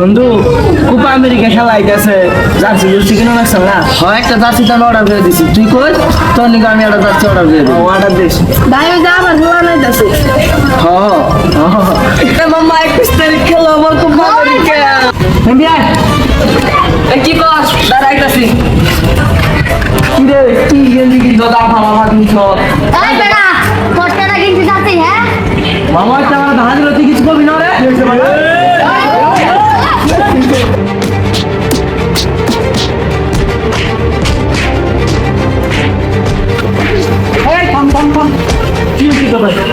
বন্ধু Copa America খেলা আইতাছে জার্সি জার্সি কিনে রাখছ না? হ্যাঁ একটা জার্সি তো অর্ডার করে দিছি, তুই কই তোর নিকে আমি একটা জার্সি অর্ডার করে দিই। Order this. ভাই ওই যে আমার হওয়া নাই যাচ্ছে মামা 21 তারিখ খেলা আমার কোপা আমেরিকা। কি কর দাঁড়াইতাছি কি রে কি গেঞ্জি কি দাদা মামা কিনছ? এই বেটা কষ্টটা কিনতে যাচ্ছি হ্যাঁ মামা একটা আমার ধান দিল তুই কিছু করবি না রে?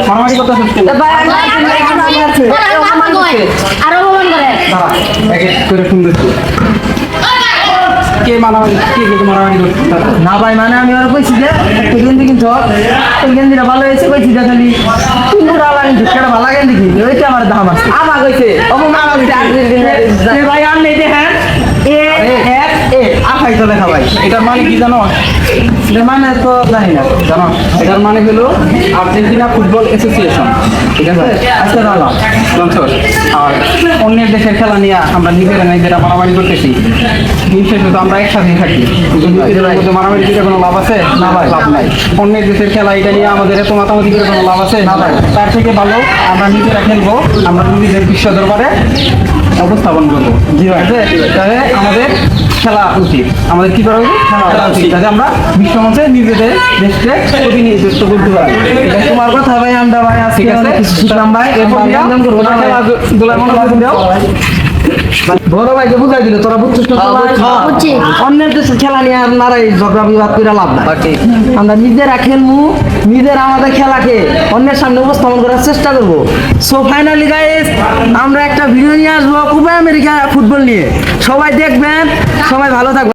মারামারি কথা শুনতে আরো ভ্রমণ করে করে সুন্দর কে মারামারি কে মারামারি করছে না ভাই মানে আমি আর কইছি যে গেঞ্জি কিন্তু গেঞ্জিটা ভালো হয়েছে কইছি যে খালি পুরা লাগে ঢুকাটা ভালো লাগে দেখি ওইটা আমার দাম আছে আমা কইছে ভাই আর নেই দেখেন আখাই তো লেখা ভাই এটার মানে কি জানো? এটার মানে তো জানি না জানো, এটার মানে হলো আর্জেন্টিনা ফুটবল অ্যাসোসিয়েশন, ঠিক আছে? আজকে জানলাম আর অন্যের দেশের খেলা নিয়ে আমরা নিজেরা নিজেরা মারামারি করতেছি, দিন শেষে তো আমরা একসাথেই থাকি, নিজেদের মধ্যে মারামারি করে কোনো লাভ আছে না ভাই? লাভ নাই। অন্যের দেশের খেলা এটা নিয়ে আমাদের এত মাতামাতি করে কোনো লাভ আছে না ভাই? তার থেকে ভালো আমরা নিজেরা খেলবো, আমরা নিজেদের বিশ্ব দরবারে উপস্থাপন করবো, জি ভাই। তাহলে আমাদের খেলা উচিত, আমাদের কি করা উচিত? খেলা উচিত, যাতে আমরা বিশ্বমঞ্চে নিজেদের দেশকে প্রতিনিধিত্ব করতে পারি। তোমার কথা ভাই, আমরা ভাই ঠিক আছে শিখলাম ভাই। এরপর খেলাধুলার মনোভাব দাও বড় ভাইকে বুঝাই দিল, তোরা বুঝছিস না? বুঝছি অন্যের দেশের খেলা নিয়ে আর নারাই ঝগড়া বিবাদ করে লাভ নাই। আমরা নিজেরা খেলবো, নিজেরা আমাদের খেলাকে অন্যের সামনে উপস্থাপন করার চেষ্টা করবো। সো ফাইনালি গাইস আমরা একটা ভিডিও নিয়ে আসবো কোপা আমেরিকা ফুটবল নিয়ে, সবাই দেখবেন, সবাই ভালো থাকবেন।